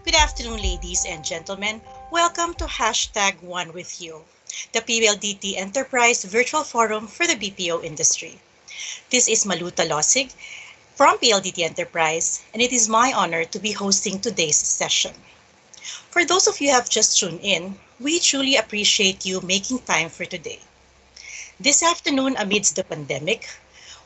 Good afternoon, ladies and gentlemen. Welcome to Hashtag One With You, the PLDT Enterprise Virtual Forum for the BPO industry. This is Maluta Losig from PLDT Enterprise, and it is my honor to be hosting today's session. For those of you who have just tuned in, we truly appreciate you making time for today. This afternoon, amidst the pandemic,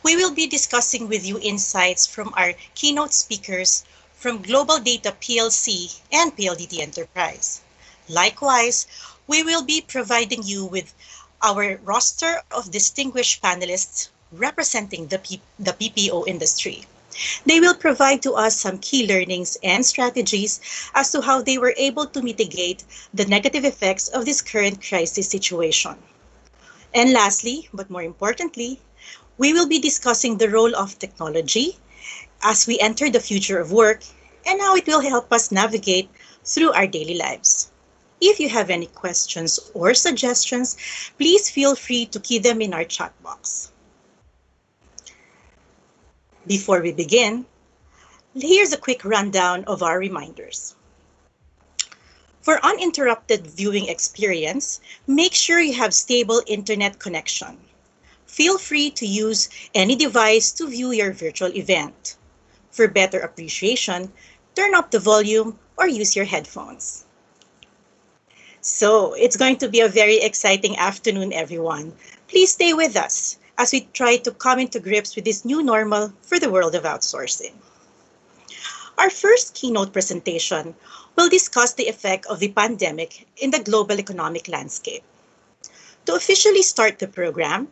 we will be discussing with you insights from our keynote speakers from Global Data PLC and PLDT Enterprise. Likewise, we will be providing you with our roster of distinguished panelists representing the PPO industry. They will provide to us some key learnings and strategies as to how they were able to mitigate the negative effects of this current crisis situation. And lastly, but more importantly, we will be discussing the role of technology as we enter the future of work and how it will help us navigate through our daily lives. If you have any questions or suggestions, please feel free to key them in our chat box. Before we begin, here's a quick rundown of our reminders. For uninterrupted viewing experience, make sure you have stable internet connection. Feel free to use any device to view your virtual event. For better appreciation, turn up the volume or use your headphones. So, it's going to be a very exciting afternoon, everyone. Please stay with us as we try to come into grips with this new normal for the world of outsourcing. Our first keynote presentation will discuss the effect of the pandemic in the global economic landscape. To officially start the program,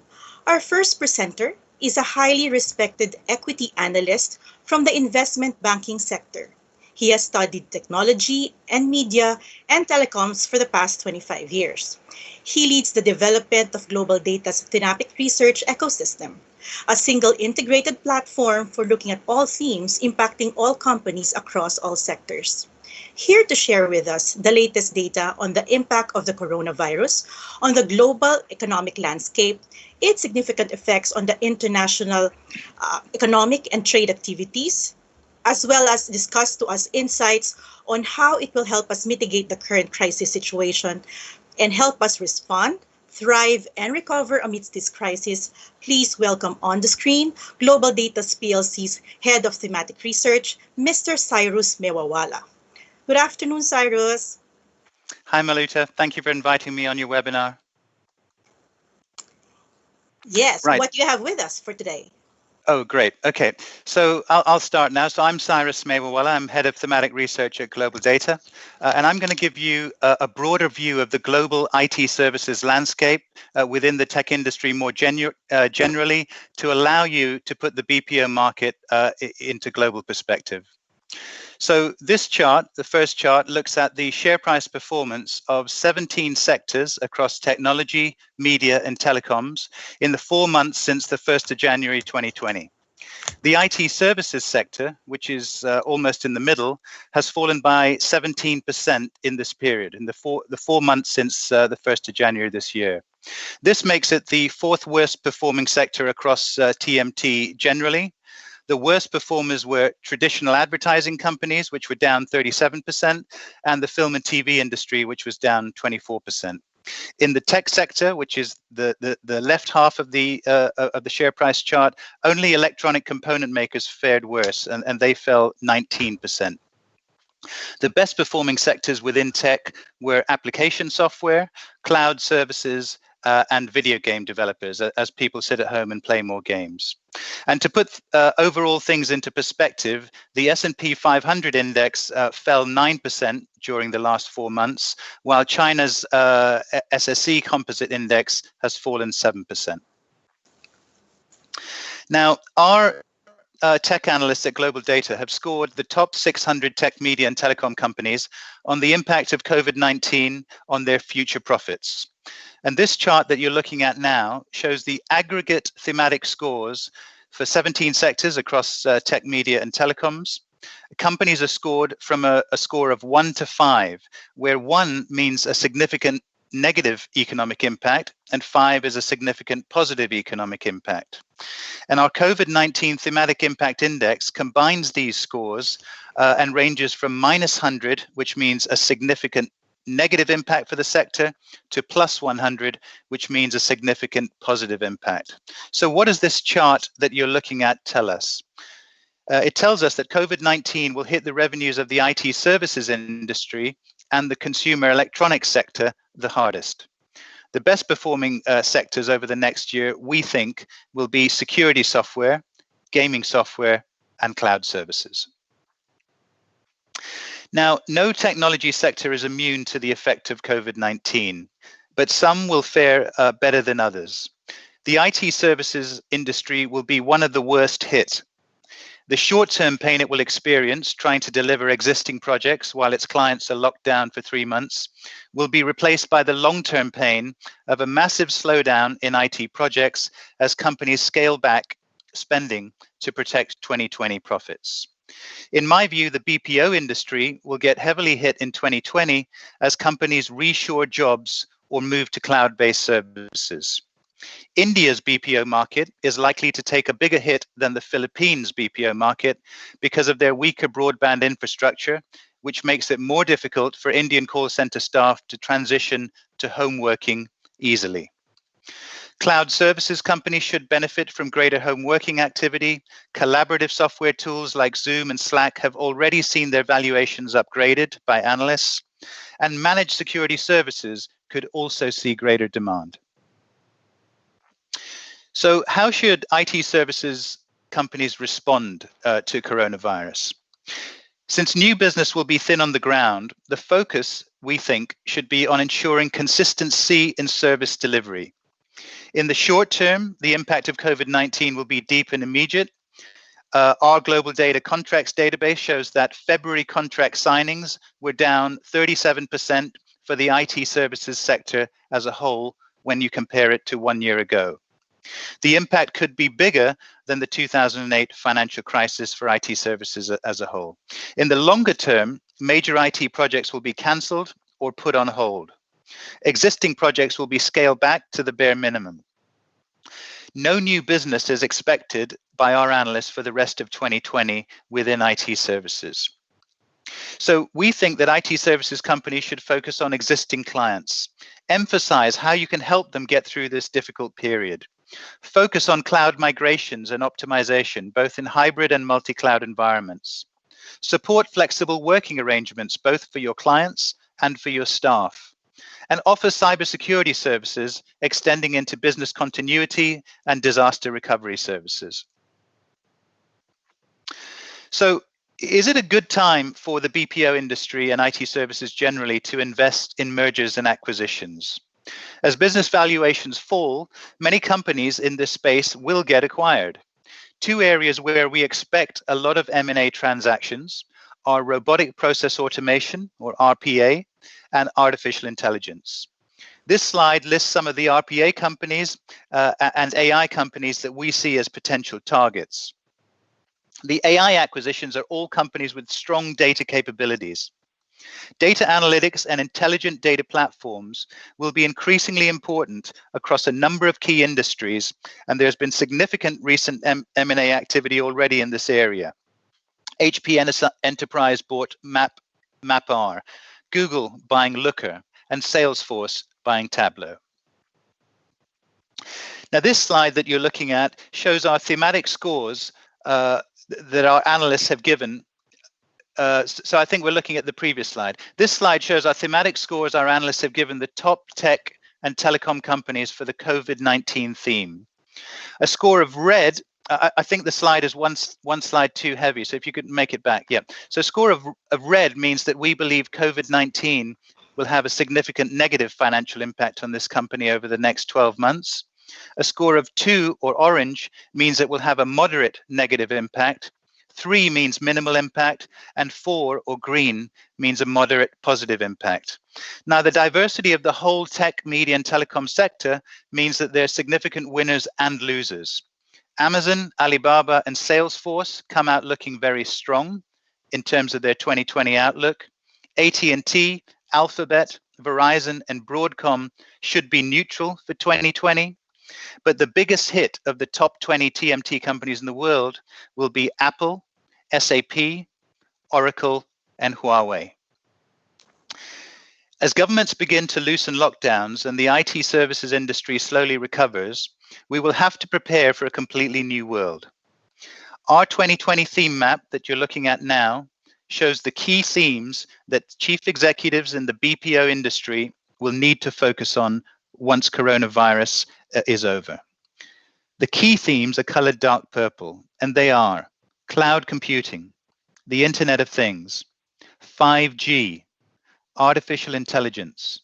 our first presenter is a highly respected equity analyst from the investment banking sector. He has studied technology and media and telecoms for the past 25 years. He leads the development of Global Data's thematic research ecosystem, a single integrated platform for looking at all themes impacting all companies across all sectors. Here to share with us the latest data on the impact of the coronavirus on the global economic landscape, its significant effects on the international economic and trade activities, as well as discuss to us insights on how it will help us mitigate the current crisis situation and help us respond, thrive, and recover amidst this crisis. Please welcome on the screen Global Data PLC's Head of Thematic Research, Mr. Cyrus Mewawala. Good afternoon, Cyrus. Hi, Maluta. Thank you for inviting me on your webinar. Yes, right. What do you have with us for today? Oh, great. Okay, so I'll start now. So I'm Cyrus Mewawala. I'm Head of Thematic Research at Global Data, and I'm going to give you a broader view of the global IT services landscape within the tech industry more generally to allow you to put the BPO market into global perspective. So this chart, the first chart, looks at the share price performance of 17 sectors across technology, media, and telecoms in the 4 months since the 1st of January 2020. The IT services sector, which is almost in the middle, has fallen by 17% in this period, in the four months since the 1st of January this year. This makes it the 4th worst performing sector across TMT generally. The worst performers were traditional advertising companies, which were down 37%, and the film and TV industry, which was down 24%. In the tech sector, which is the left half of the share price chart, only electronic component makers fared worse, and they fell 19%. The best performing sectors within tech were application software, cloud services, and video game developers, as people sit at home and play more games. And to put overall things into perspective, the S&P 500 index fell 9% during the last 4 months, while China's SSE composite index has fallen 7%. Now, our tech analysts at Global Data have scored the top 600 tech, media, and telecom companies on the impact of COVID-19 on their future profits. And this chart that you're looking at now shows the aggregate thematic scores for 17 sectors across tech, media, and telecoms. Companies are scored from a score of 1 to 5, where 1 means a significant negative economic impact, and 5 is a significant positive economic impact. And our COVID-19 thematic impact index combines these scores and ranges from -100, which means a significant negative impact for the sector, to +100, which means a significant positive impact. So what does this chart that you're looking at tell us? It tells us that COVID-19 will hit the revenues of the IT services industry and the consumer electronics sector the hardest. The best performing sectors over the next year, we think, will be security software, gaming software, and cloud services. Now, no technology sector is immune to the effect of COVID-19, but some will fare better than others. The IT services industry will be one of the worst hit. The short-term pain it will experience trying to deliver existing projects while its clients are locked down for 3 months will be replaced by the long-term pain of a massive slowdown in IT projects as companies scale back spending to protect 2020 profits. In my view, the BPO industry will get heavily hit in 2020 as companies reshore jobs or move to cloud-based services. India's BPO market is likely to take a bigger hit than the Philippines' BPO market because of their weaker broadband infrastructure, which makes it more difficult for Indian call center staff to transition to home working easily. Cloud services companies should benefit from greater home working activity. Collaborative software tools like Zoom and Slack have already seen their valuations upgraded by analysts, and managed security services could also see greater demand. So how should IT services companies respond to coronavirus? Since new business will be thin on the ground, the focus, we think, should be on ensuring consistency in service delivery. In the short term, the impact of COVID-19 will be deep and immediate. Our global data contracts database shows that February contract signings were down 37% for the IT services sector as a whole when you compare it to 1 year ago. The impact could be bigger than the 2008 financial crisis for IT services as a whole. In the longer term, major IT projects will be cancelled or put on hold. Existing projects will be scaled back to the bare minimum. No new business is expected by our analysts for the rest of 2020 within IT services. So we think that IT services companies should focus on existing clients, emphasize how you can help them get through this difficult period. Focus on cloud migrations and optimization, both in hybrid and multi-cloud environments. Support flexible working arrangements, both for your clients and for your staff. And offer cybersecurity services extending into business continuity and disaster recovery services. So, is it a good time for the BPO industry and IT services generally to invest in mergers and acquisitions? As business valuations fall, many companies in this space will get acquired. Two areas where we expect a lot of M&A transactions are robotic process automation, or RPA, and artificial intelligence. This slide lists some of the RPA companies and AI companies that we see as potential targets. The AI acquisitions are all companies with strong data capabilities. Data analytics and intelligent data platforms will be increasingly important across a number of key industries, and there's been significant recent M&A activity already in this area. HP Enterprise bought MapR, Google buying Looker, and Salesforce buying Tableau. Now, this slide that you're looking at shows our thematic scores that our analysts have given. So I think we're looking at the previous slide. This slide shows our thematic scores our analysts have given the top tech and telecom companies for the COVID-19 theme. A score of red, I think the slide is one slide too heavy, so if you could make it back, yeah. So a score of red means that we believe COVID-19 will have a significant negative financial impact on this company over the next 12 months. A score of 2, or orange, means it will have a moderate negative impact. 3 means minimal impact, and 4, or green, means a moderate positive impact. Now, the diversity of the whole tech, media, and telecom sector means that there are significant winners and losers. Amazon, Alibaba, and Salesforce come out looking very strong in terms of their 2020 outlook. AT&T, Alphabet, Verizon, and Broadcom should be neutral for 2020. But the biggest hit of the top 20 TMT companies in the world will be Apple, SAP, Oracle, and Huawei. As governments begin to loosen lockdowns and the IT services industry slowly recovers, we will have to prepare for a completely new world. Our 2020 theme map that you're looking at now shows the key themes that chief executives in the BPO industry will need to focus on once coronavirus is over. The key themes are colored dark purple, and they are cloud computing, the Internet of Things, 5G, artificial intelligence,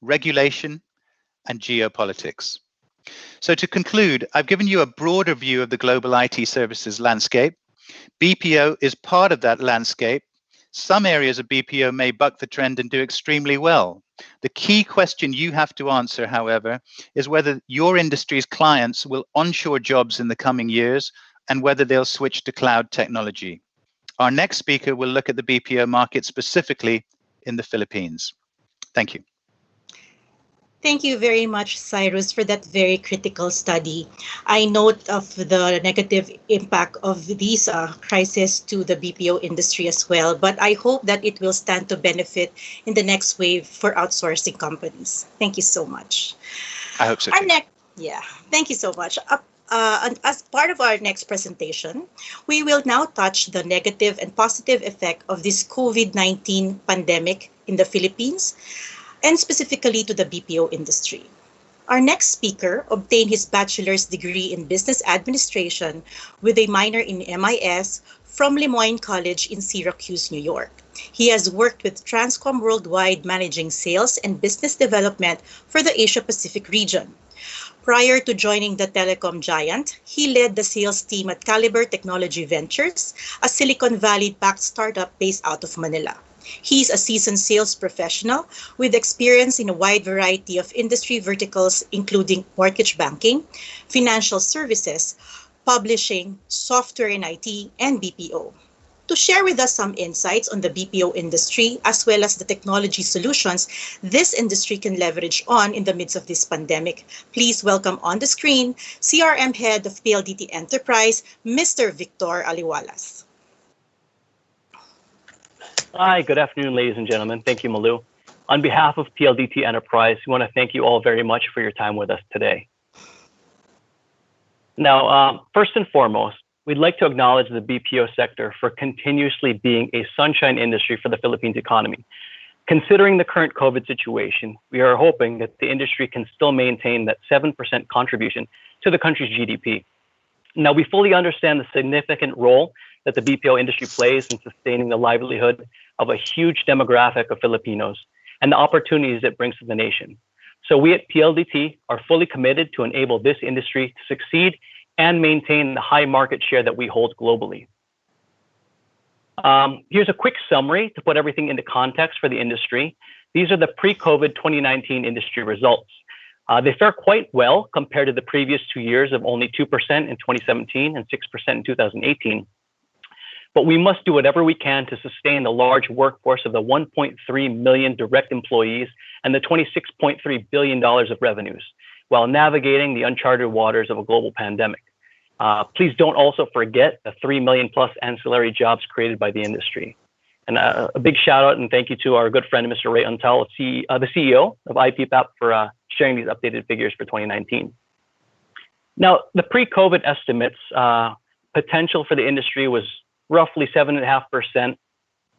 regulation, and geopolitics. So to conclude, I've given you a broader view of the global IT services landscape. BPO is part of that landscape. Some areas of BPO may buck the trend and do extremely well. The key question you have to answer, however, is whether your industry's clients will onshore jobs in the coming years and whether they'll switch to cloud technology. Our next speaker will look at the BPO market specifically in the Philippines. Thank you. Thank you very much, Cyrus, for that very critical study. I note of the negative impact of these crises to the BPO industry as well, but I hope that it will stand to benefit in the next wave for outsourcing companies. Thank you so much. I hope so Our too. yeah, thank you so much. And as part of our next presentation, we will now touch the negative and positive effect of this COVID-19 pandemic in the Philippines, and specifically to the BPO industry. Our next speaker obtained his bachelor's degree in business administration with a minor in MIS from Lemoyne College in Syracuse, New York. He has worked with Transcom Worldwide managing sales and business development for the Asia Pacific region. Prior to joining the telecom giant, he led the sales team at Caliber Technology Ventures, a Silicon Valley-backed startup based out of Manila. He's a seasoned sales professional with experience in a wide variety of industry verticals, including mortgage banking, financial services, publishing, software and IT, and BPO. To share with us some insights on the BPO industry, as well as the technology solutions this industry can leverage on in the midst of this pandemic, please welcome on the screen CRM Head of PLDT Enterprise, Mr. Victor Aliwalas. Hi, good afternoon, ladies and gentlemen. Thank you, Malu. On behalf of PLDT Enterprise, we want to thank you all very much for your time with us today. Now, first and foremost, we'd like to acknowledge the BPO sector for continuously being a sunshine industry for the Philippines economy. Considering the current COVID situation, we are hoping that the industry can still maintain that 7% contribution to the country's GDP. Now, we fully understand the significant role that the BPO industry plays in sustaining the livelihood of a huge demographic of Filipinos and the opportunities it brings to the nation. So we at PLDT are fully committed to enable this industry to succeed and maintain the high market share that we hold globally. Here's a quick summary to put everything into context for the industry. These are the pre-COVID 2019 industry results. They fare quite well compared to the previous 2 years of only 2% in 2017 and 6% in 2018. But we must do whatever we can to sustain the large workforce of the 1.3 million direct employees and the $26.3 billion of revenues while navigating the uncharted waters of a global pandemic. Please don't also forget the 3 million plus ancillary jobs created by the industry. And a big shout out and thank you to our good friend, Mr. Ray Untal, the CEO of IPPAP, for sharing these updated figures for 2019. Now, the pre-COVID estimates potential for the industry was roughly 7.5%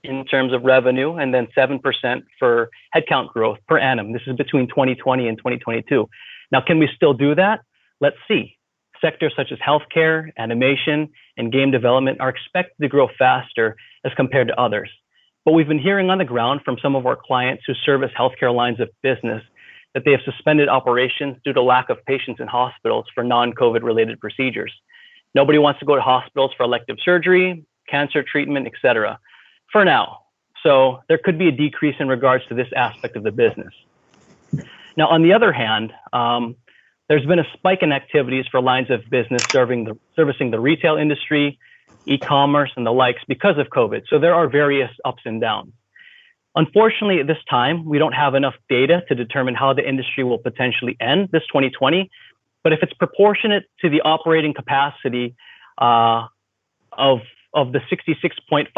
in terms of revenue, and then 7% for headcount growth per annum. This is between 2020 and 2022. Now, can we still do that? Let's see. Sectors such as healthcare, animation, and game development are expected to grow faster as compared to others. But we've been hearing on the ground from some of our clients who service healthcare lines of business that they have suspended operations due to lack of patients in hospitals for non-COVID related procedures. Nobody wants to go to hospitals for elective surgery, cancer treatment, etc. for now. So there could be a decrease in regards to this aspect of the business. Now, on the other hand, there's been a spike in activities for lines of business servicing the retail industry, e-commerce, and the likes because of COVID. So there are various ups and downs. Unfortunately, at this time, we don't have enough data to determine how the industry will potentially end this 2020. But if it's proportionate to the operating capacity of the 66.5%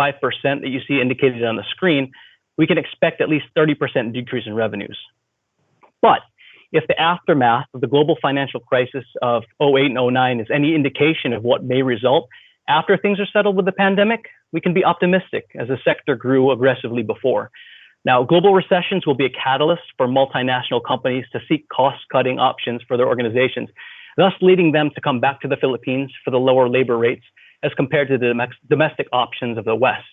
that you see indicated on the screen, we can expect at least 30% decrease in revenues. But if the aftermath of the global financial crisis of '08 and '09 is any indication of what may result after things are settled with the pandemic, we can be optimistic as the sector grew aggressively before. Now, global recessions will be a catalyst for multinational companies to seek cost-cutting options for their organizations, thus leading them to come back to the Philippines for the lower labor rates as compared to the domestic options of the West.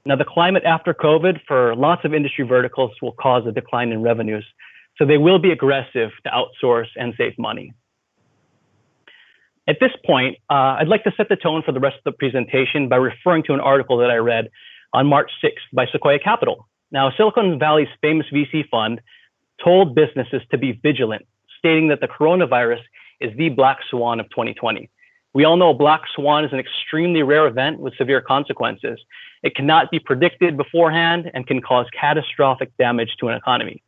Now, the climate after COVID for lots of industry verticals will cause a decline in revenues, so they will be aggressive to outsource and save money. At this point, I'd like to set the tone for the rest of the presentation by referring to an article that I read on March 6th by Sequoia Capital. Now, Silicon Valley's famous VC fund told businesses to be vigilant, stating that the coronavirus is the black swan of 2020. We all know a black swan is an extremely rare event with severe consequences. It cannot be predicted beforehand and can cause catastrophic damage to an economy.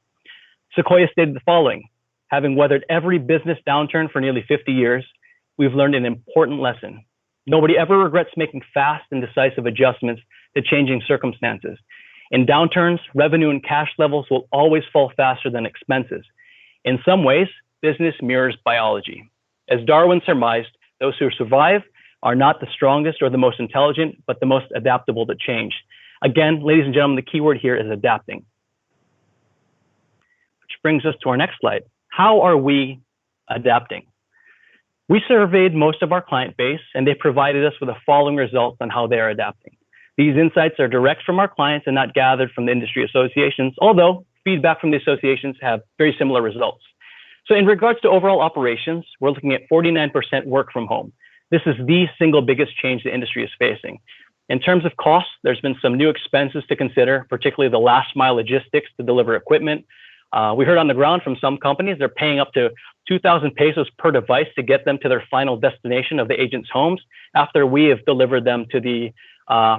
Sequoia stated the following: having weathered every business downturn for nearly 50 years, we've learned an important lesson. Nobody ever regrets making fast and decisive adjustments to changing circumstances. In downturns, revenue and cash levels will always fall faster than expenses. In some ways, business mirrors biology. As Darwin surmised, those who survive are not the strongest or the most intelligent, but the most adaptable to change. Again, ladies and gentlemen, the key word here is adapting. Which brings us to our next slide. How are we adapting? We surveyed most of our client base, and they provided us with the following results on how they are adapting. These insights are direct from our clients and not gathered from the industry associations, although feedback from the associations have very similar results. So in regards to overall operations, we're looking at 49% work from home. This is the single biggest change the industry is facing. In terms of costs, there's been some new expenses to consider, particularly the last mile logistics to deliver equipment. We heard on the ground from some companies, they're paying up to 2,000 pesos per device to get them to their final destination of the agent's homes after we have delivered them to the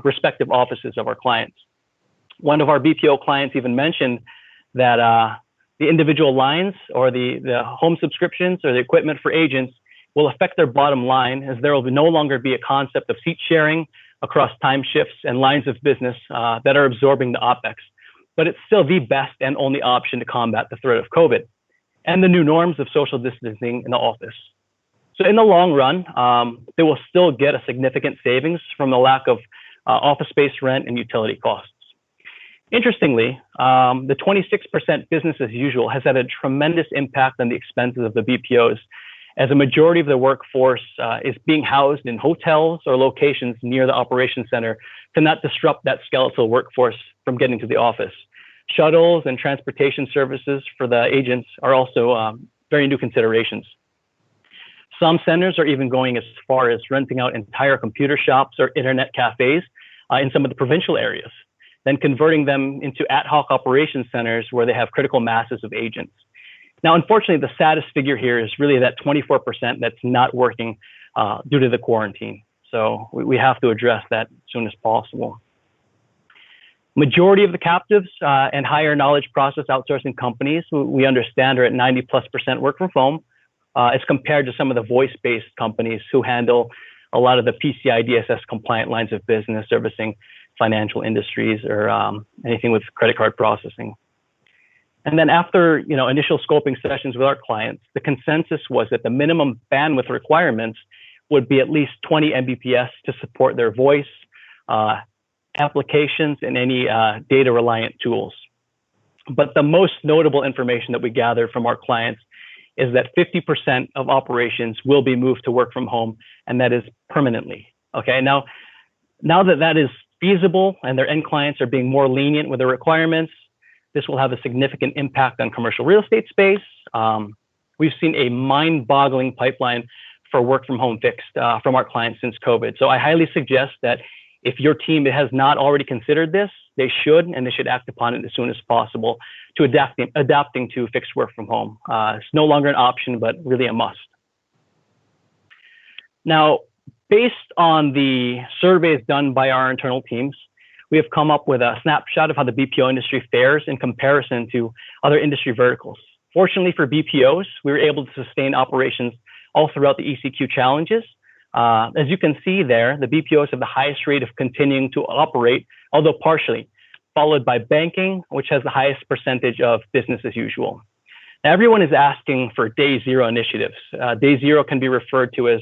respective offices of our clients. One of our BPO clients even mentioned that the individual lines or the home subscriptions or the equipment for agents will affect their bottom line, as there will no longer be a concept of seat sharing across time shifts and lines of business that are absorbing the OpEx. But it's still the best and only option to combat the threat of COVID and the new norms of social distancing in the office. So in the long run, they will still get a significant savings from the lack of office space rent and utility costs. Interestingly, the 26% business as usual has had a tremendous impact on the expenses of the BPOs, as a majority of the workforce is being housed in hotels or locations near the operations center to not disrupt that skeletal workforce from getting to the office. Shuttles and transportation services for the agents are also very new considerations. Some centers are even going as far as renting out entire computer shops or internet cafes in some of the provincial areas, then converting them into ad hoc operations centers where they have critical masses of agents. Now, unfortunately, the saddest figure here is really that 24% that's not working due to the quarantine. So we have to address that as soon as possible. Majority of the captives and higher knowledge process outsourcing companies, we understand, are at 90+% work from home, as compared to some of the voice-based companies who handle a lot of the PCI DSS compliant lines of business servicing financial industries or anything with credit card processing. And then after initial scoping sessions with our clients, the consensus was that the minimum bandwidth requirements would be at least 20 Mbps to support their voice applications and any data reliant tools. But the most notable information that we gathered from our clients is that 50% of operations will be moved to work from home, and that is permanently. Okay, now that is feasible and their end clients are being more lenient with their requirements, this will have a significant impact on commercial real estate space. We've seen a mind-boggling pipeline for work from home fixed from our clients since COVID. So I highly suggest that if your team has not already considered this, they should, and they should act upon it as soon as possible to adapting to fixed work from home. It's no longer an option, but really a must. Now, based on the surveys done by our internal teams, we have come up with a snapshot of how the BPO industry fares in comparison to other industry verticals. Fortunately for BPOs, we were able to sustain operations all throughout the ECQ challenges. As you can see there, the BPOs have the highest rate of continuing to operate, although partially, followed by banking, which has the highest percentage of business as usual. Now, everyone is asking for day zero initiatives. Day zero can be referred to as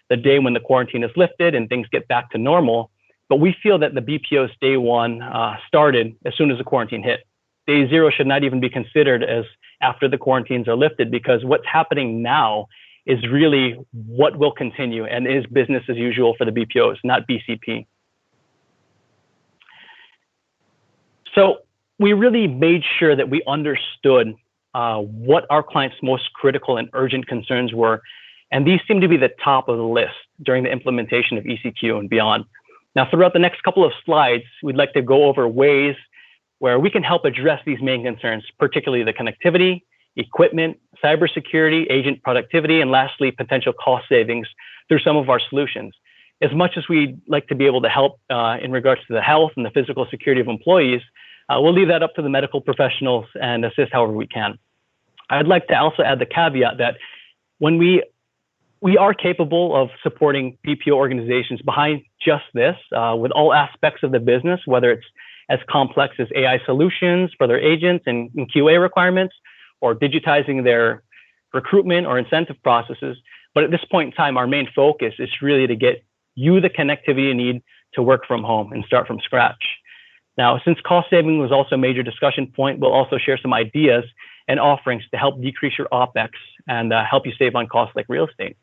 the day when the quarantine is lifted and things get back to normal. But we feel that the BPO's day one started as soon as the quarantine hit. Day zero should not even be considered as after the quarantines are lifted, because what's happening now is really what will continue and is business as usual for the BPOs, not BCP. So we really made sure that we understood what our clients' most critical and urgent concerns were. And these seem to be the top of the list during the implementation of ECQ and beyond. Now, throughout the next couple of slides, we'd like to go over ways where we can help address these main concerns, particularly the connectivity, equipment, cybersecurity, agent productivity, and lastly, potential cost savings through some of our solutions. As much as we'd like to be able to help in regards to the health and the physical security of employees, we'll leave that up to the medical professionals and assist however we can. I'd like to also add the caveat that when we are capable of supporting BPO organizations behind just this with all aspects of the business, whether it's as complex as AI solutions for their agents and QA requirements, or digitizing their recruitment or incentive processes. But at this point in time, our main focus is really to get you the connectivity you need to work from home and start from scratch. Now, since cost saving was also a major discussion point, we'll also share some ideas and offerings to help decrease your OpEx and help you save on costs like real estate.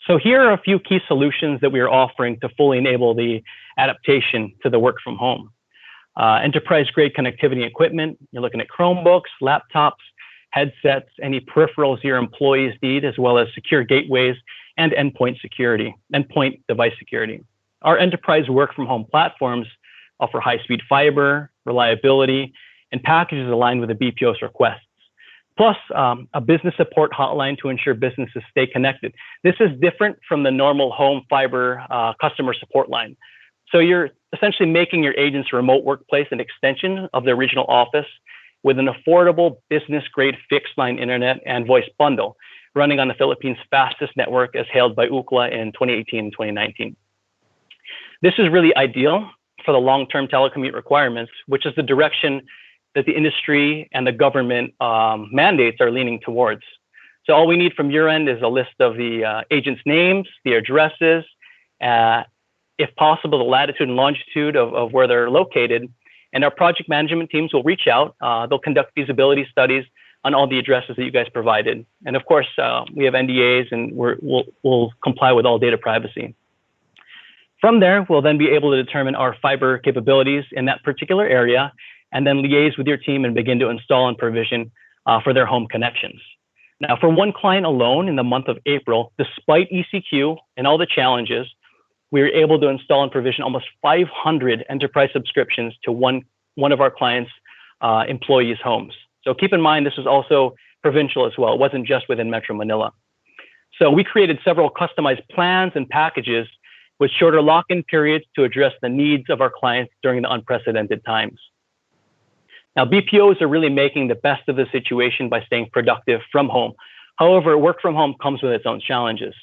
So here are a few key solutions that we are offering to fully enable the adaptation to the work from home. Enterprise-grade connectivity equipment. You're looking at Chromebooks, laptops, headsets, any peripherals your employees need, as well as secure gateways and endpoint security, endpoint device security. Our enterprise work-from-home platforms offer high-speed fiber, reliability, and packages aligned with the BPO's requests. Plus, a business support hotline to ensure businesses stay connected. This is different from the normal home fiber customer support line. So you're essentially making your agent's remote workplace an extension of their regional office with an affordable business-grade fixed-line internet and voice bundle running on the Philippines' fastest network as hailed by Ookla in 2018 and 2019. This is really ideal for the long-term telecommute requirements, which is the direction that the industry and the government mandates are leaning towards. So all we need from your end is a list of the agents' names, the addresses, if possible, the latitude and longitude of where they're located. And our project management teams will reach out. They'll conduct feasibility studies on all the addresses that you guys provided. And of course, we have NDAs and we'll comply with all data privacy. From there, we'll then be able to determine our fiber capabilities in that particular area and then liaise with your team and begin to install and provision for their home connections. Now, for one client alone in the month of April, despite ECQ and all the challenges, we were able to install and provision almost 500 enterprise subscriptions to one of our clients' employees' homes. So keep in mind, this was also provincial as well. It wasn't just within Metro Manila. So we created several customized plans and packages with shorter lock-in periods to address the needs of our clients during the unprecedented times. Now, BPOs are really making the best of the situation by staying productive from home. However, work from home comes with its own challenges.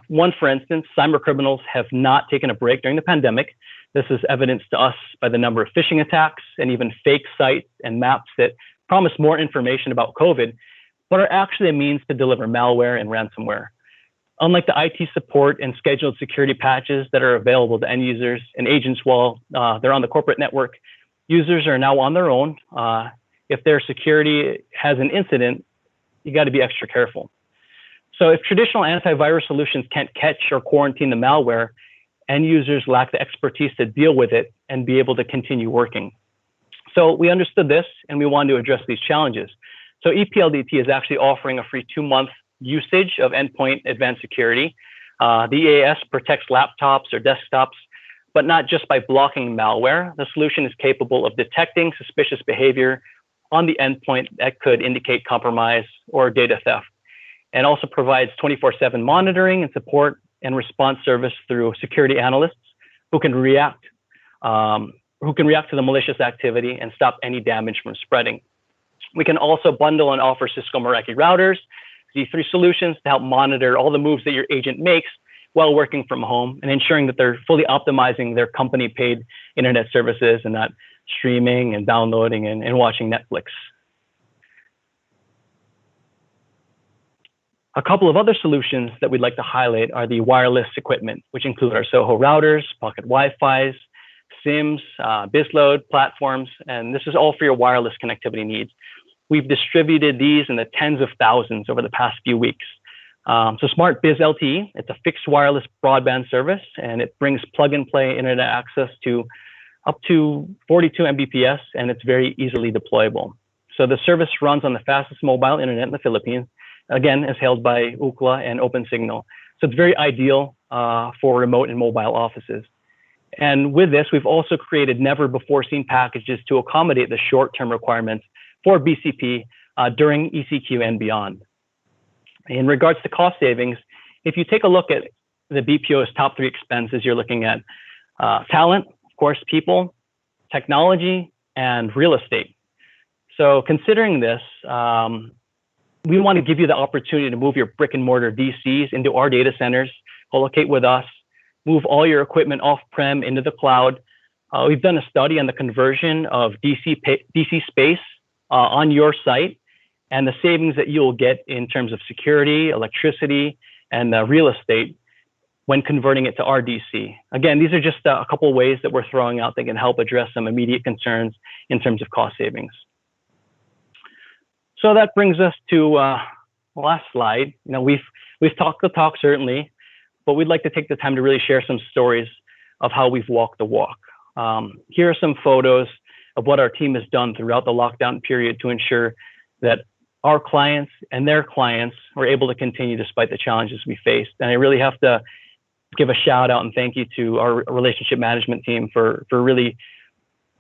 One, for instance, cyber criminals have not taken a break during the pandemic. This is evidenced to us by the number of phishing attacks and even fake sites and maps that promise more information about COVID, but are actually a means to deliver malware and ransomware. Unlike the IT support and scheduled security patches that are available to end users and agents while they're on the corporate network, users are now on their own. If their security has an incident, you got to be extra careful. So if traditional antivirus solutions can't catch or quarantine the malware, end users lack the expertise to deal with it and be able to continue working. So we understood this and we wanted to address these challenges. So EPLDT is actually offering a free 2-month usage of endpoint advanced security. The EAS protects laptops or desktops, but not just by blocking malware. The solution is capable of detecting suspicious behavior on the endpoint that could indicate compromise or data theft, and also provides 24/7 monitoring and support and response service through security analysts who can react to the malicious activity and stop any damage from spreading. We can also bundle and offer Cisco Meraki routers, Z3 solutions to help monitor all the moves that your agent makes while working from home and ensuring that they're fully optimizing their company paid internet services and not streaming and downloading and watching Netflix. A couple of other solutions that we'd like to highlight are the wireless equipment, which include our Soho routers, pocket Wi-Fis, SIMs, BizLoad platforms, and this is all for your wireless connectivity needs. We've distributed these in the tens of thousands over the past few weeks. So Smart Biz LTE, it's a fixed wireless broadband service, and it brings plug-and-play internet access to up to 42 Mbps, and it's very easily deployable. So the service runs on the fastest mobile internet in the Philippines. Again, is held by Ookla and OpenSignal. So it's very ideal for remote and mobile offices. And with this, we've also created never-before-seen packages to accommodate the short-term requirements for BCP during ECQ and beyond. In regards to cost savings, if you take a look at the BPO's top 3 expenses, you're looking at talent, of course, people, technology, and real estate. So considering this, we want to give you the opportunity to move your brick and mortar DCs into our data centers, co-locate with us, move all your equipment off-prem into the cloud. We've done a study on the conversion of DC space on your site and the savings that you'll get in terms of security, electricity, and real estate when converting it to our DC. Again, these are just a couple of ways that we're throwing out that can help address some immediate concerns in terms of cost savings. So that brings us to the last slide. You know, we've talked the talk certainly, but we'd like to take the time to really share some stories of how we've walked the walk. Here are some photos of what our team has done throughout the lockdown period to ensure that our clients and their clients were able to continue despite the challenges we faced. And I really have to give a shout out and thank you to our relationship management team for really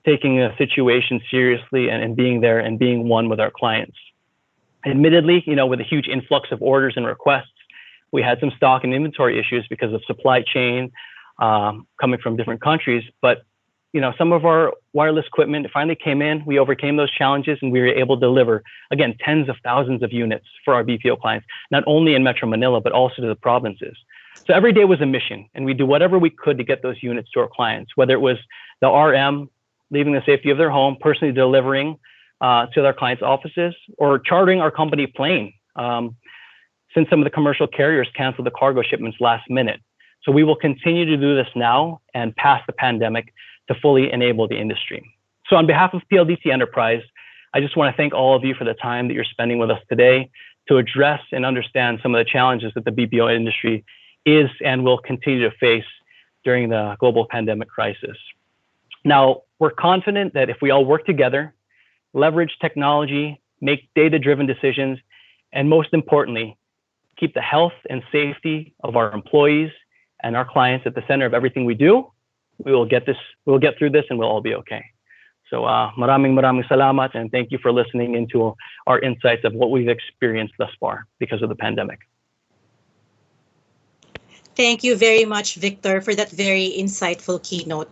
taking a situation seriously and being there and being one with our clients. Admittedly, you know, with a huge influx of orders and requests, we had some stock and inventory issues because of supply chain coming from different countries. But, you know, some of our wireless equipment finally came in. We overcame those challenges and we were able to deliver, again, tens of thousands of units for our BPO clients, not only in Metro Manila, but also to the provinces. So every day was a mission, and we do whatever we could to get those units to our clients, whether it was the RM leaving the safety of their home, personally delivering to their clients' offices, or chartering our company plane, since some of the commercial carriers canceled the cargo shipments last minute. So we will continue to do this now and past the pandemic to fully enable the industry. So on behalf of PLDT Enterprise, I just want to thank all of you for the time that you're spending with us today to address and understand some of the challenges that the BPO industry is and will continue to face during the global pandemic crisis. Now, we're confident that if we all work together, leverage technology, make data-driven decisions, and most importantly, keep the health and safety of our employees and our clients at the center of everything we do, we will get through this and we'll all be okay. So maraming salamat, and thank you for listening into our insights of what we've experienced thus far because of the pandemic. Thank you very much, Victor, for that very insightful keynote.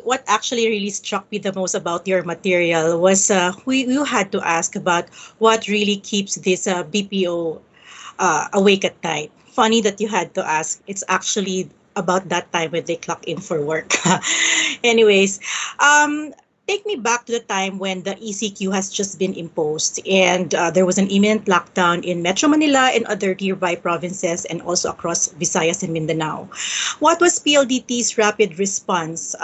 What actually really struck me the most about your material was you had to ask about what really keeps this BPO awake at night. Funny that you had to ask. It's actually about that time when they clock in for work. Anyways, take me back to the time when the ECQ has just been imposed and there was an imminent lockdown in Metro Manila and other nearby provinces and also across Visayas and Mindanao. What was PLDT's rapid response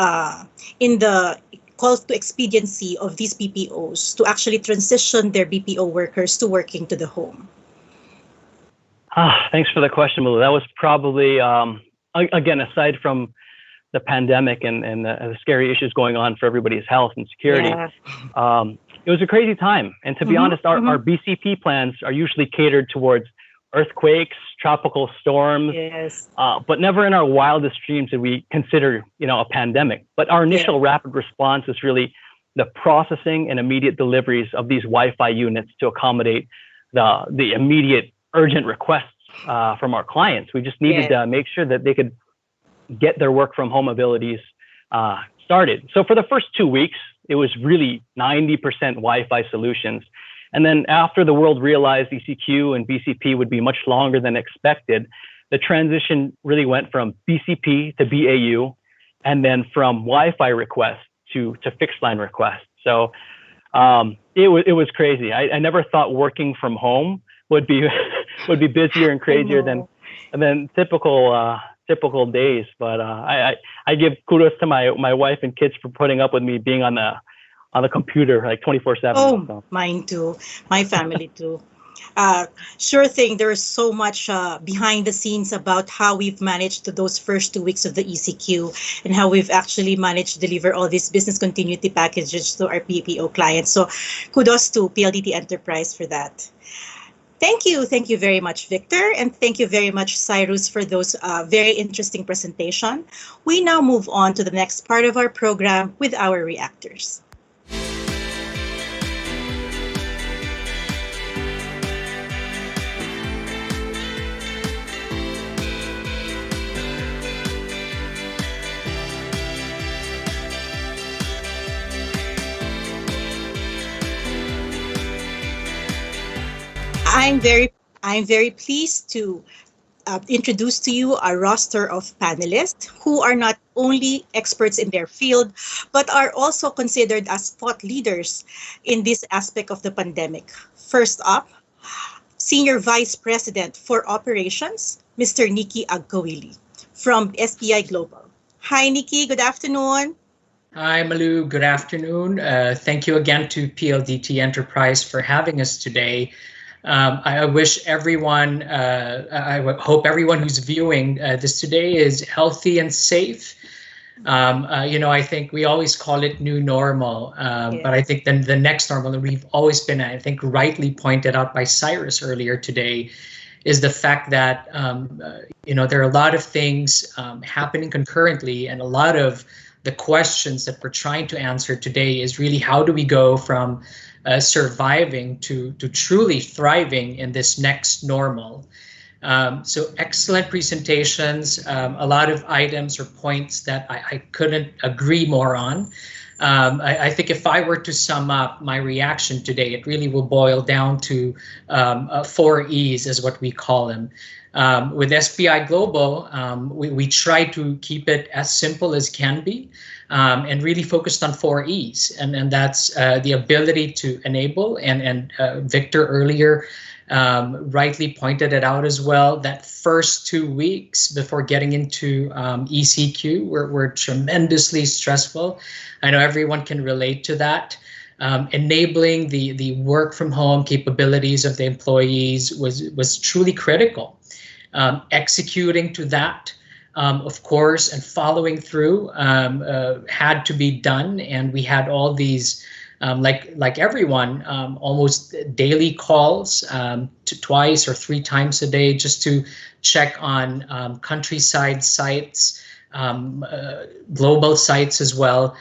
in the call to expediency of these BPOs to actually transition their BPO workers to working to the home? Thanks for the question, Mulu. That was probably, again, aside from the pandemic and the scary issues going on for everybody's health and security. Yeah. It was a crazy time. And to be honest, our BCP plans are usually catered towards earthquakes, tropical storms, yes. But never in our wildest dreams did we consider, a pandemic. But our initial rapid response is really the processing and immediate deliveries of these Wi-Fi units to accommodate the immediate urgent requests from our clients. We just needed to make sure that they could get their work from home abilities started. So for the first 2 weeks, it was really 90% Wi-Fi solutions. And then after the world realized ECQ and BCP would be much longer than expected, the transition really went from BCP to BAU, and then from Wi-Fi requests to fixed line requests. So it was crazy. I never thought working from home would be would be busier and crazier than typical days. But I give kudos to my wife and kids for putting up with me being on the computer like 24/7. Oh, So. mine too. My family too. Sure thing. There's so much behind the scenes about how we've managed to those first 2 weeks of the ECQ and how we've actually managed to deliver all these business continuity packages to our BPO clients. So kudos to PLDT Enterprise for that. Thank you. Thank you very much, Victor. And thank you very much, Cyrus, for those very interesting presentation. We now move on to the next part of our program with our reactors. I'm very I'm very pleased to introduce to you a roster of panelists who are not only experts in their field, but are also considered as thought leaders in this aspect of the pandemic. First up, Senior Vice President for Operations, Mr. Nikki Agkawili from SBI Global. Hi, Nikki. Good afternoon. Hi, Malu. Good afternoon. Thank you again to PLDT Enterprise for having us today. I wish everyone, I hope everyone who's viewing this today is healthy and safe. I think we always call it new normal, but I think then the next normal that we've always been, I think rightly pointed out by Cyrus earlier today, is the fact that, there are a lot of things happening concurrently, and a lot of the questions that we're trying to answer today is really how do we go from surviving to truly thriving in this next normal. So excellent presentations, a lot of items or points that I couldn't agree more on. I think if I were to sum up my reaction today, it really will boil down to 4 E's is what we call them. With SBI Global, we try to keep it as simple as can be, and really focused on 4 E's, and that's the ability to enable, and Victor earlier rightly pointed it out as well, that first 2 weeks before getting into ECQ were tremendously stressful. I know everyone can relate to that. Enabling the work from home capabilities of the employees was truly critical. Executing to that, of course, and following through had to be done, and we had all these, like everyone, almost daily calls to twice or 3 times a day just to check on countryside sites, global sites as well.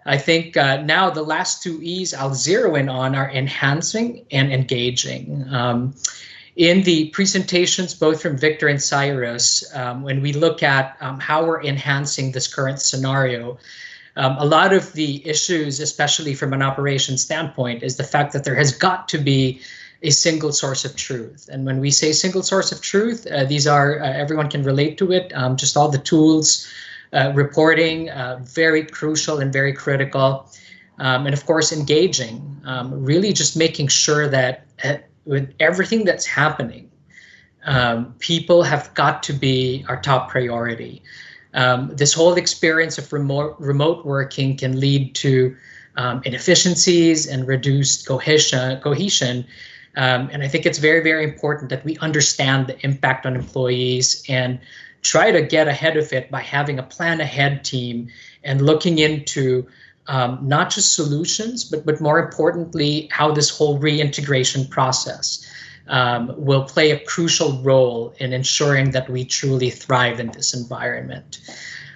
I think now the last 2 E's I'll zero in on are enhancing and engaging. In the presentations, both from Victor and Cyrus, when we look at how we're enhancing this current scenario, a lot of the issues, especially from an operations standpoint, is the fact that there has got to be a single source of truth. And when we say single source of truth, these are, everyone can relate to it, just all the tools, reporting, very crucial and very critical. And of course, engaging, really just making sure that with everything that's happening, people have got to be our top priority. This whole experience of remote working can lead to inefficiencies and reduced cohesion. And I think it's very, very important that we understand the impact on employees and try to get ahead of it by having a plan ahead team and looking into not just solutions, but more importantly, how this whole reintegration process will play a crucial role in ensuring that we truly thrive in this environment.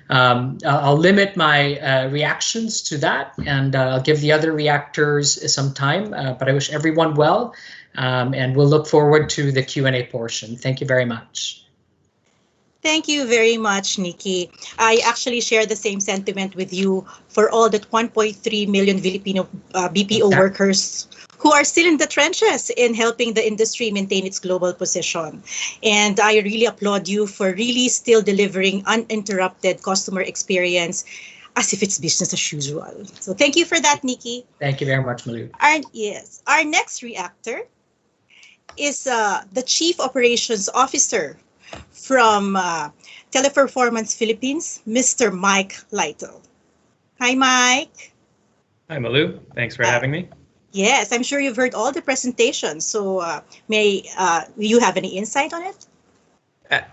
I'll limit my reactions to that, and I'll give the other reactors some time, but I wish everyone well, and we'll look forward to the Q&A portion. Thank you very much. Thank you very much, Nikki. I actually share the same sentiment with you for all that 1.3 million Filipino BPO Okay. workers who are still in the trenches in helping the industry maintain its global position. And I really applaud you for really still delivering uninterrupted customer experience as if it's business as usual. So thank you for that, Nikki. Thank you very much, Malu. Our next reactor is the Chief Operations Officer from Teleperformance Philippines, Mr. Mike Lytle. Hi, Mike. Hi, Malu. Thanks for Uh, having me. yes, I'm sure you've heard all the presentations. So, may you have any insight on it?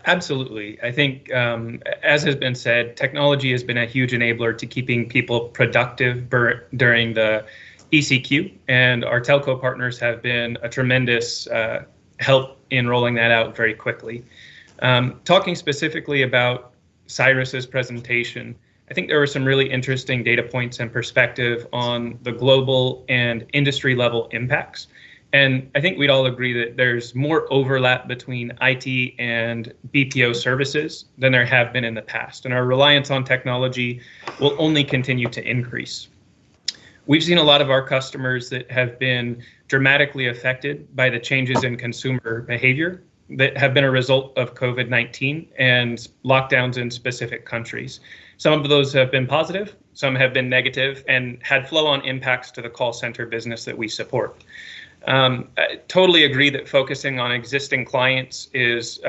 Absolutely. I think, as has been said, technology has been a huge enabler to keeping people productive during the ECQ, and our telco partners have been a tremendous help in rolling that out very quickly. Talking specifically about Cyrus's presentation, I think there were some really interesting data points and perspective on the global and industry level impacts. And I think we'd all agree that there's more overlap between IT and BPO services than there have been in the past. And our reliance on technology will only continue to increase. We've seen a lot of our customers that have been dramatically affected by the changes in consumer behavior that have been a result of COVID-19 and lockdowns in specific countries. Some of those have been positive, some have been negative, and had flow-on impacts to the call center business that we support. I totally agree that focusing on existing clients is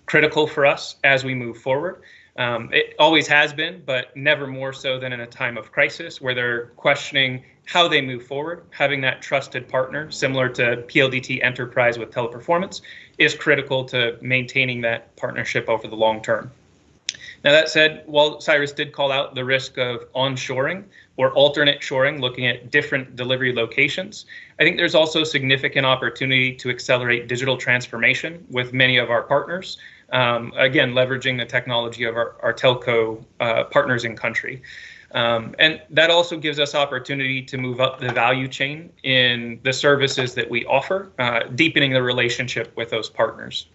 critical for us as we move forward. It always has been, but never more so than in a time of crisis where they're questioning how they move forward. Having that trusted partner, similar to PLDT Enterprise with Teleperformance, is critical to maintaining that partnership over the long term. Now, that said, while Cyrus did call out the risk of onshoring or alternate shoring, looking at different delivery locations, I think there's also significant opportunity to accelerate digital transformation with many of our partners. Again, leveraging the technology of our telco partners in country. And that also gives us opportunity to move up the value chain in the services that we offer, deepening the relationship with those partners.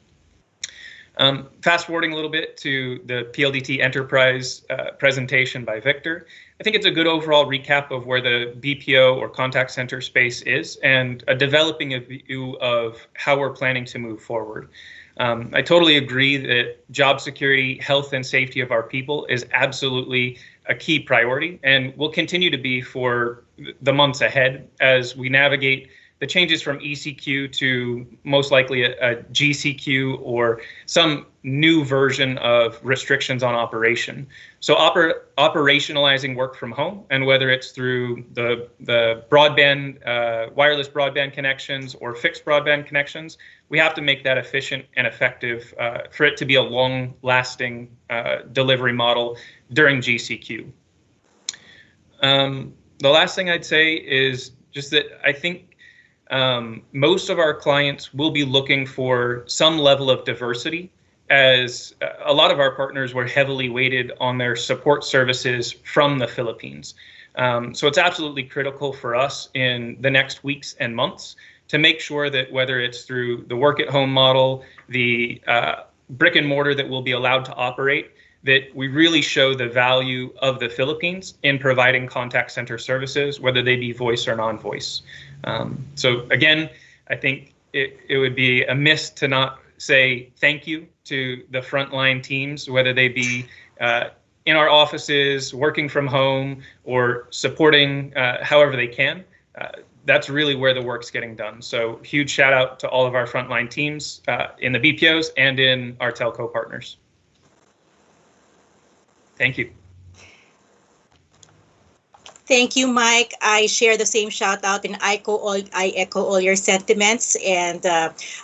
Fast forwarding a little bit to the PLDT Enterprise presentation by Victor, I think it's a good overall recap of where the BPO or contact center space is and a developing a view of how we're planning to move forward. I totally agree that job security, health, and safety of our people is absolutely a key priority and will continue to be for the months ahead as we navigate the changes from ECQ to most likely a GCQ or some new version of restrictions on operation. So operationalizing work from home, and whether it's through the broadband, wireless broadband connections or fixed broadband connections, we have to make that efficient and effective for it to be a long-lasting delivery model during GCQ. The last thing I'd say is just that I think most of our clients will be looking for some level of diversity, as a lot of our partners were heavily weighted on their support services from the Philippines. So it's absolutely critical for us in the next weeks and months to make sure that whether it's through the work at home model, the brick and mortar that will be allowed to operate, that we really show the value of the Philippines in providing contact center services, whether they be voice or non-voice. So again, I think it would be amiss to not say thank you to the frontline teams, whether they be in our offices, working from home, or supporting however they can. That's really where the work's getting done. So huge shout out to all of our frontline teams in the BPOs and in our telco partners. Thank you. Thank you, Mike. I share the same shout out and I echo all your sentiments, and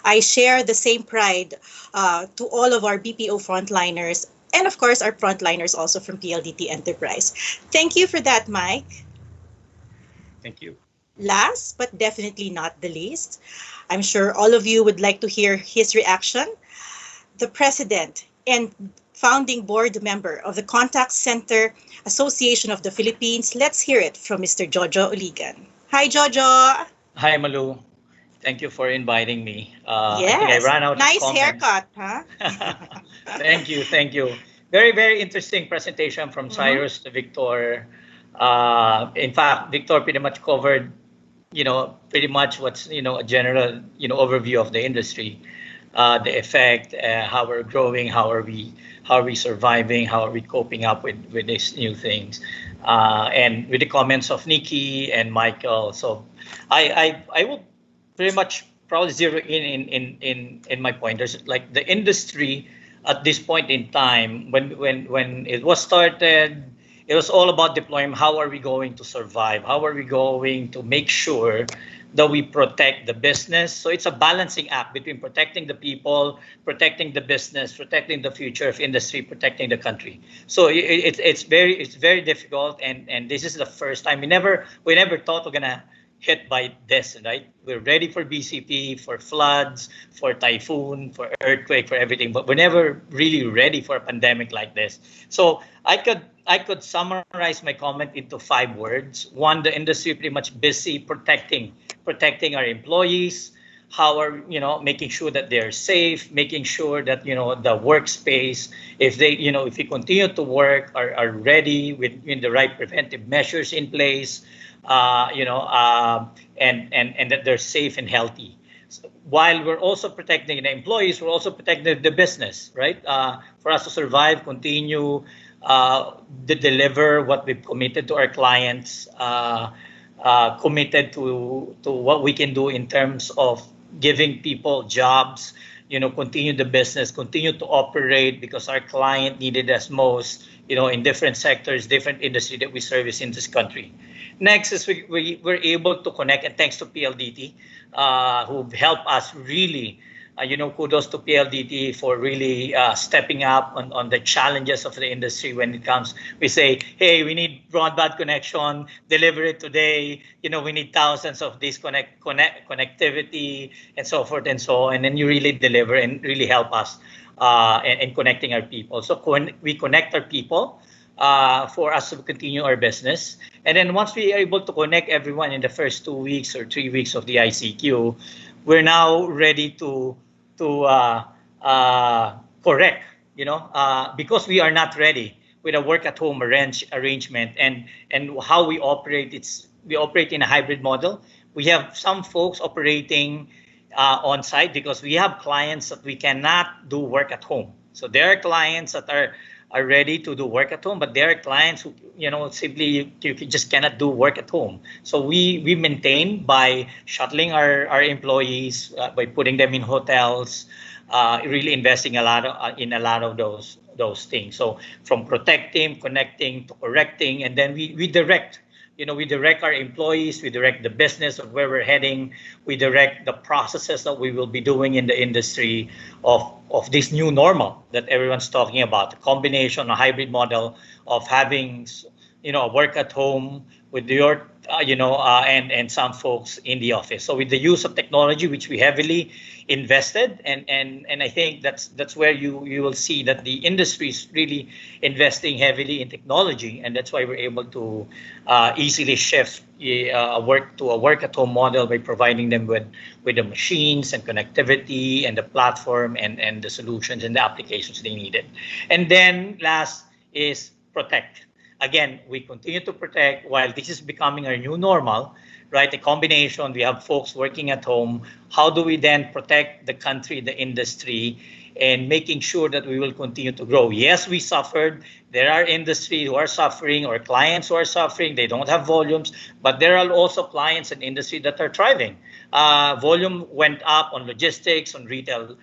I share the same pride to all of our BPO frontliners and of course our frontliners also from PLDT Enterprise. Thank you for that, Mike. Thank you. Last but definitely not the least, I'm sure all of you would like to hear his reaction. The president and founding board member of the Contact Center Association of the Philippines. Let's hear it from Mr. Jojo Oligan. Hi, Jojo. Hi, Malu. Thank you for inviting me. I think I Yes. ran out of Nice comments. haircut, huh? Thank you, thank you. Very, very interesting presentation from Mm-hmm. Cyrus to Victor. In fact, Victor pretty much covered, pretty much what's, a general, overview of the industry, the effect, how we're growing, how are we surviving, how are we coping up with these new things, and with the comments of Nikki and Michael. So, I will pretty much probably zero in my point. There's like the industry at this point in time when it was started, it was all about deployment. How are we going to survive? How are we going to make sure that we protect the business? So it's a balancing act between protecting the people, protecting the business, protecting the future of industry, protecting the country. So it's very difficult, and this is the first time we never thought we're gonna hit by this, right? We're ready for BCP, for floods, for typhoon, for earthquake, for everything, but we're never really ready for a pandemic like this. So I could summarize my comment into 5 words. One, the industry pretty much busy protecting our employees. How are making sure that they're safe, making sure that the workspace, if if we continue to work, are ready with the right preventive measures in place, and that they're safe and healthy. So while we're also protecting the employees, we're also protecting the business, right? For us to survive, continue to deliver what we've committed to our clients, committed to what we can do in terms of giving people jobs, continue the business, continue to operate because our client needed us most, in different sectors, different industry that we service in this country. Next is we're able to connect, and thanks to PLDT, who've helped us really. Kudos to PLDT for really stepping up on the challenges of the industry when it comes. We say, hey, we need broadband connection, deliver it today. We need thousands of these connectivity and so forth and so on. And then you really deliver and really help us in connecting our people. So when we connect our people, for us to continue our business. And then once we are able to connect everyone in the first 2 weeks or 3 weeks of the ICQ, we're now ready to correct, because we are not ready with a work at home arrangement and how we operate. We operate in a hybrid model. We have some folks operating on site because we have clients that we cannot do work at home. So there are clients that are ready to do work at home, but there are clients who simply you just cannot do work at home. So we maintain by shuttling our employees, by putting them in hotels, really investing in a lot of those things. So from protecting, connecting to correcting, and then we direct. We direct our employees, we direct the business of where we're heading, we direct the processes that we will be doing in the industry of this new normal that everyone's talking about, the combination, a hybrid model of having, a work at home with your, and some folks in the office. So with the use of technology, which we heavily invested, and I think that's where you will see that the industry is really investing heavily in technology, and that's why we're able to easily shift work to a work at home model by providing them with the machines and connectivity and the platform and the solutions and the applications they needed. And then last is protect. Again, we continue to protect while this is becoming our new normal, right? A combination, we have folks working at home. How do we then protect the country, the industry, and making sure that we will continue to grow? Yes, we suffered. There are industries who are suffering or clients who are suffering. They don't have volumes, but there are also clients and industry that are thriving. Volume went up on logistics, on retail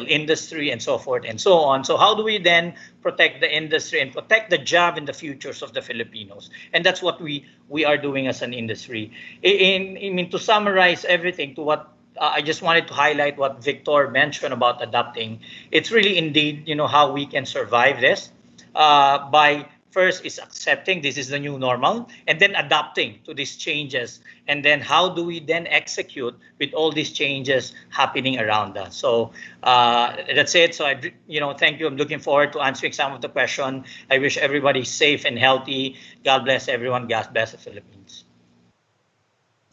industry, and so forth and so on. So how do we then protect the industry and protect the job and the futures of the Filipinos? And that's what we are doing as an industry. To summarize everything to what I just wanted to highlight what Victor mentioned about adapting. It's really indeed, how we can survive this by first is accepting this is the new normal and then adapting to these changes. And then how do we then execute with all these changes happening around us? So that's it. So thank you. I'm looking forward to answering some of the question. I wish everybody safe and healthy. God bless everyone. God bless the Philippines.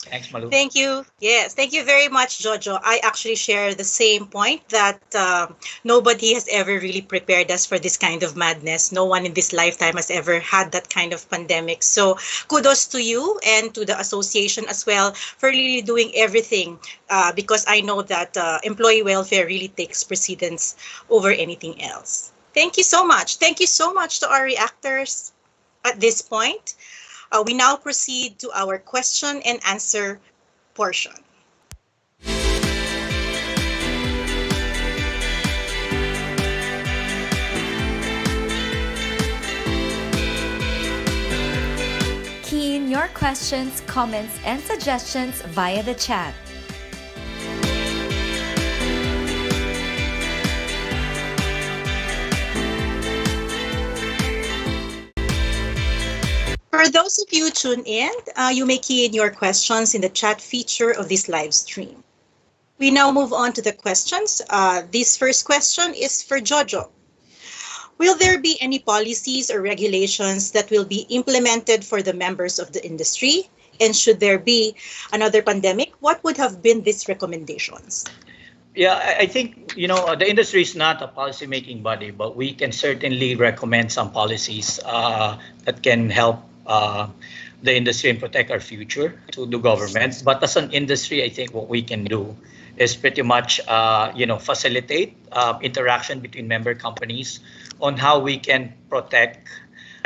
Thanks, Malu. Thank you. Yes, thank you very much, Jojo. I actually share the same point that nobody has ever really prepared us for this kind of madness. No one in this lifetime has ever had that kind of pandemic. So kudos to you and to the association as well for really doing everything because I know that employee welfare really takes precedence over anything else. Thank you so much. Thank you so much to our reactors at this point. We now proceed to our question and answer portion. Key in your questions, comments, and suggestions via the chat. For those of you tuned in, you may key in your questions in the chat feature of this live stream. We now move on to the questions. This first question is for Jojo. Will there be any policies or regulations that will be implemented for the members of the industry? And should there be another pandemic, what would have been these recommendations? Yeah, I think, the industry is not a policy-making body, but we can certainly recommend some policies that can help the industry and protect our future to the government. But as an industry, I think what we can do is pretty much, facilitate interaction between member companies on how we can protect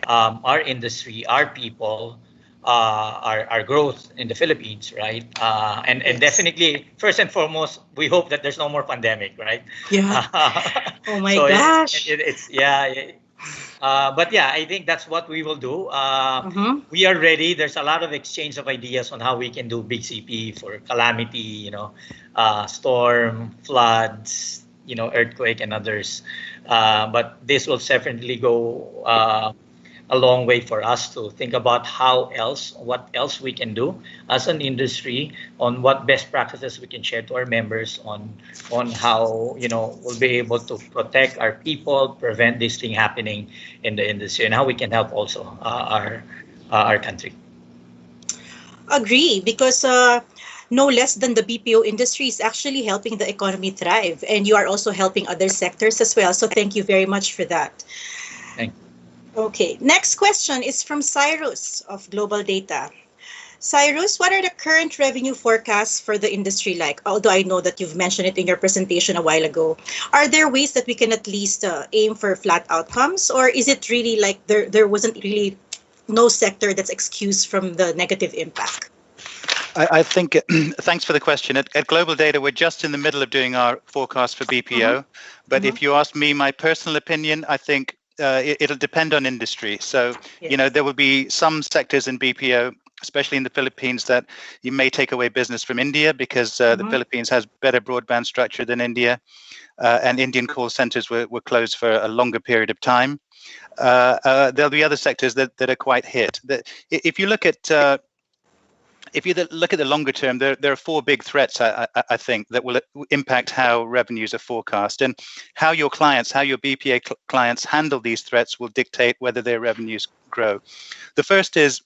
our industry, our people, our growth in the Philippines, right? And Yes. definitely, first and foremost, we hope that there's no more pandemic, right? Yeah. Oh my so gosh. it's yeah. But yeah, I think that's what we will do. Mhm. We are ready. There's a lot of exchange of ideas on how we can do big CP for calamity, storm, floods, earthquake and others. But this will definitely go a long way for us to think about what else we can do as an industry, on what best practices we can share to our members on how we'll be able to protect our people, prevent this thing happening in the industry, and how we can help also our country. Agree, because no less than the BPO industry is actually helping the economy thrive, and you are also helping other sectors as well. So thank you very much for that. Thank Okay, next question is from Cyrus of Global Data. Cyrus, what are the current revenue forecasts for the industry like? Although I know that you've mentioned it in your presentation a while ago. Are there ways that we can at least aim for flat outcomes? Or is it really like there wasn't really no sector that's excused from the negative impact? I think, thanks for the question. At Global Data, we're just in the middle of doing our forecast for BPO. But if you ask me my personal opinion, I think it'll depend on industry. So, Yes. there will be some sectors in BPO, especially in the Philippines, that you may take away business from India because the Philippines has better broadband structure than India, and Indian call centers were closed for a longer period of time. There'll be other sectors that are quite hit. If you look at the longer term, there are four big threats, I think, that will impact how revenues are forecast, and how your BPA clients handle these threats will dictate whether their revenues grow. The first is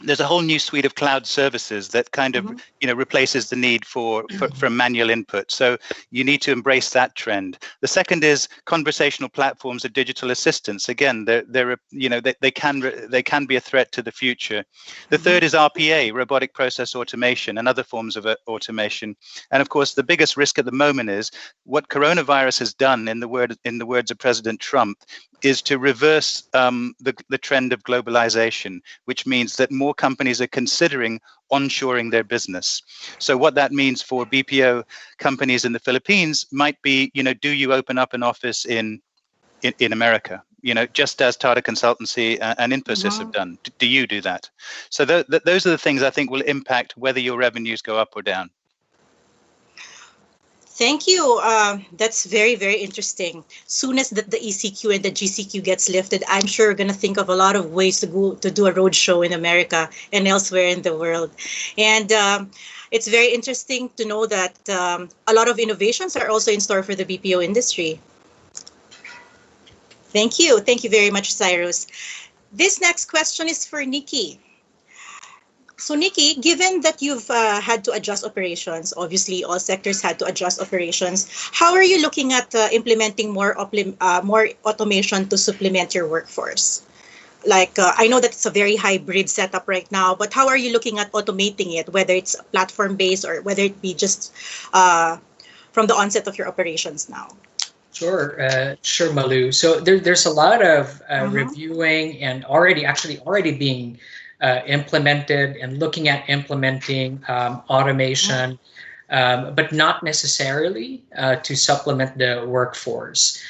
there's a whole new suite of cloud services that kind of replaces the need for manual input. So you need to embrace that trend. The second is conversational platforms or digital assistants. Again, they can be a threat to the future. The third is RPA, robotic process automation, and other forms of automation. And of course, the biggest risk at the moment is what coronavirus has done, in the words of President Trump, is to reverse the trend of globalization, which means that more companies are considering onshoring their business. So what that means for BPO companies in the Philippines might be, do you open up an office in America? Just as Tata Consultancy and Infosys have done. Do you do that? So those are the things I think will impact whether your revenues go up or down. Thank you. That's very, very interesting. Soon as the ECQ and the GCQ gets lifted, I'm sure we're going to think of a lot of ways to do a road show in America and elsewhere in the world. And it's very interesting to know that a lot of innovations are also in store for the BPO industry. Thank you. Thank you very much, Cyrus. This next question is for Nikki. So, Nikki, given that you've had to adjust operations, obviously all sectors had to adjust operations. How are you looking at implementing more automation to supplement your workforce? Like, I know that it's a very hybrid setup right now, but how are you looking at automating it, whether it's platform based or whether it be just from the onset of your operations now? Sure, Malu. So there's a lot of Mm-hmm. reviewing and already being implemented and looking at implementing automation, but not necessarily to supplement the workforce.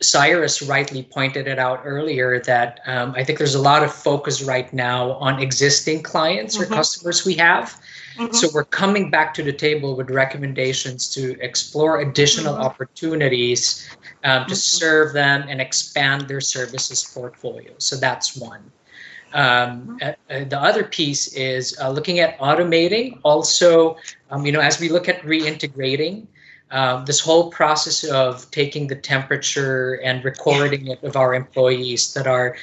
Cyrus rightly pointed it out earlier that I think there's a lot of focus right now on existing clients or customers we have. So we're coming back to the table with recommendations to explore additional opportunities to serve them and expand their services portfolio. So that's one. The other piece is looking at automating. Also, as we look at reintegrating, this whole process of taking the temperature and recording it of our employees that are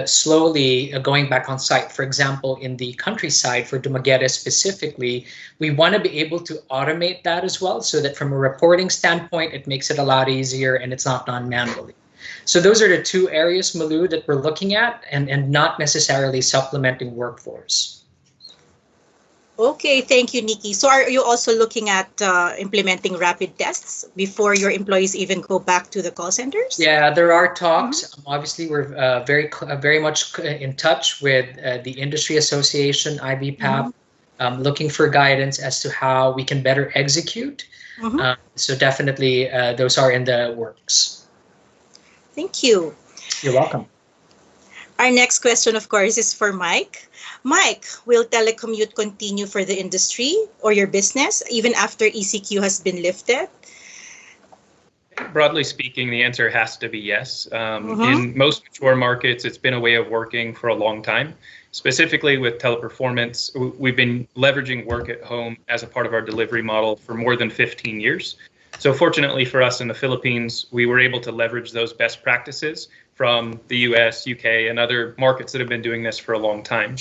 slowly going back on site. For example, in the countryside for Dumaguete specifically, we want to be able to automate that as well so that from a reporting standpoint, it makes it a lot easier and it's not done manually. So those are the two areas, Malu, that we're looking at and not necessarily supplementing workforce. Okay, thank you, Nikki. So are you also looking at implementing rapid tests before your employees even go back to the call centers? Yeah, there are talks. Obviously, we're very much in touch with the industry association, IBPAP, looking for guidance as to how we can better execute. So definitely, those are in the works. Thank you. You're welcome. Our next question, of course, is for Mike. Mike, will telecommute continue for the industry or your business even after ECQ has been lifted? Broadly speaking, the answer has to be yes. In most mature markets, it's been a way of working for a long time. Specifically with teleperformance, we've been leveraging work at home as a part of our delivery model for more than 15 years. So fortunately for us in the Philippines, we were able to leverage those best practices from the US, UK, and other markets that have been doing this for a long time.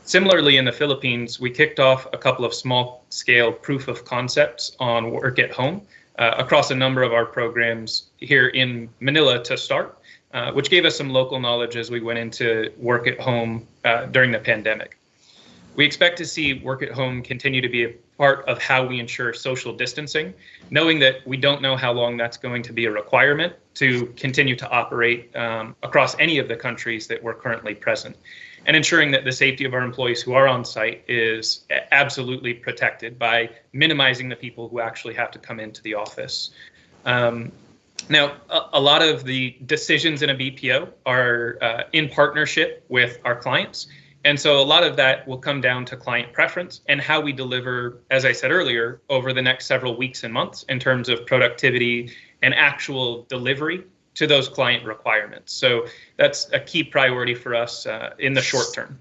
Similarly, in the Philippines, we kicked off a couple of small-scale proof of concepts on work at home across a number of our programs here in Manila to start, which gave us some local knowledge as we went into work at home during the pandemic. We expect to see work at home continue to be a part of how we ensure social distancing, knowing that we don't know how long that's going to be a requirement to continue to operate across any of the countries that we're currently present, and ensuring that the safety of our employees who are on site is absolutely protected by minimizing the people who actually have to come into the office. Now, a lot of the decisions in a BPO are in partnership with our clients. And so a lot of that will come down to client preference and how we deliver, as I said earlier, over the next several weeks and months in terms of productivity and actual delivery to those client requirements. So that's a key priority for us in the short term.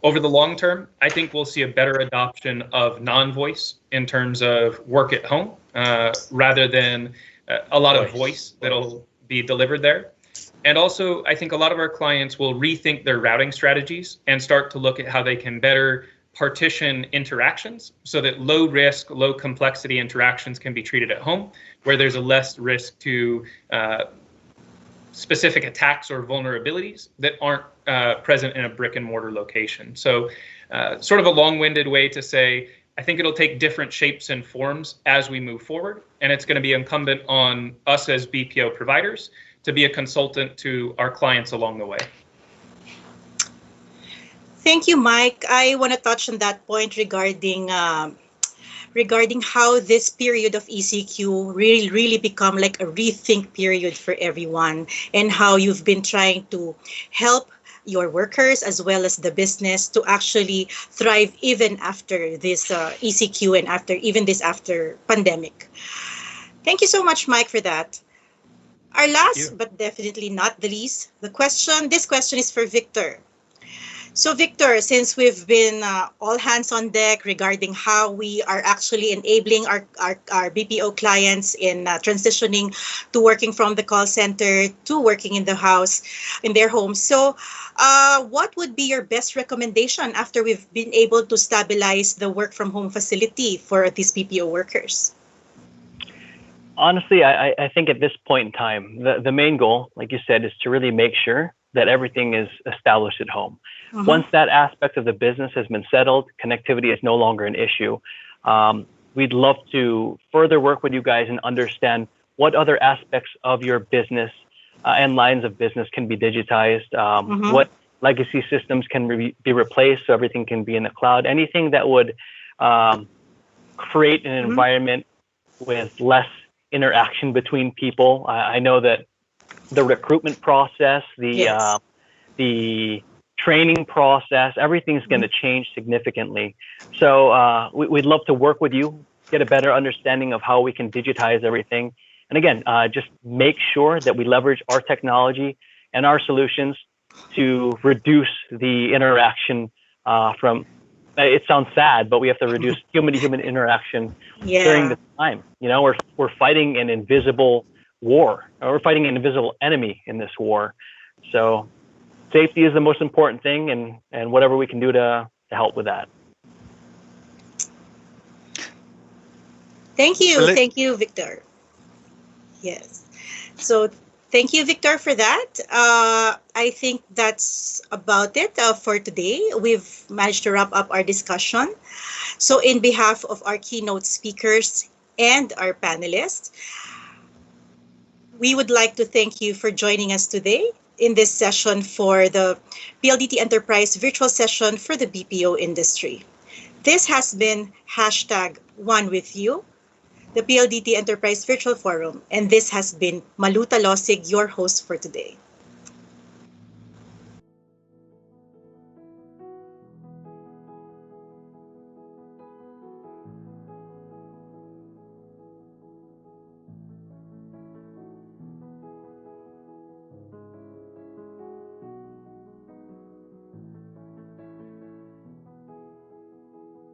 Over the long term, I think we'll see a better adoption of non-voice in terms of work at home rather than a lot of voice that'll be delivered there. And also, I think a lot of our clients will rethink their routing strategies and start to look at how they can better partition interactions so that low risk, low complexity interactions can be treated at home, where there's a less risk to specific attacks or vulnerabilities that aren't present in a brick and mortar location. So sort of a long-winded way to say, I think it'll take different shapes and forms as we move forward. And it's going to be incumbent on us as BPO providers to be a consultant to our clients along the way. Thank you, Mike. I want to touch on that point regarding how this period of ECQ really become like a rethink period for everyone, and how you've been trying to help your workers as well as the business to actually thrive even after this ECQ and after pandemic. Thank you so much, Mike, for that. Our last but definitely not the least, this question is for Victor. So, Victor, since we've been all hands on deck regarding how we are actually enabling our BPO clients in transitioning to working from the call center to working in the house, in their homes. So, what would be your best recommendation after we've been able to stabilize the work from home facility for these BPO workers? Honestly, I think at this point in time, the main goal, like you said, is to really make sure that everything is established at home. Once that aspect of the business has been settled, connectivity is no longer an issue. We'd love to further work with you guys and understand what other aspects of your business and lines of business can be digitized, what legacy systems can be replaced so everything can be in the cloud, anything that would create an environment with less interaction between people. I know that the recruitment process, the training process, everything's going to change significantly. So we'd love to work with you, get a better understanding of how we can digitize everything. And again, just make sure that we leverage our technology and our solutions to reduce the interaction from, it sounds sad, but we have to reduce human-to-human interaction during this time. You know, we're fighting an invisible war. We're fighting an invisible enemy in this war. So safety is the most important thing, and whatever we can do to help with that. Thank you. Thank you, Victor. Yes. So thank you, Victor, for that. I think that's about it for today. We've managed to wrap up our discussion. So in behalf of our keynote speakers and our panelists, we would like to thank you for joining us today in this session for the PLDT Enterprise virtual session for the BPO industry. This has been #OneWithYou, the PLDT Enterprise Virtual Forum, and this has been Maluta Losig, your host for today.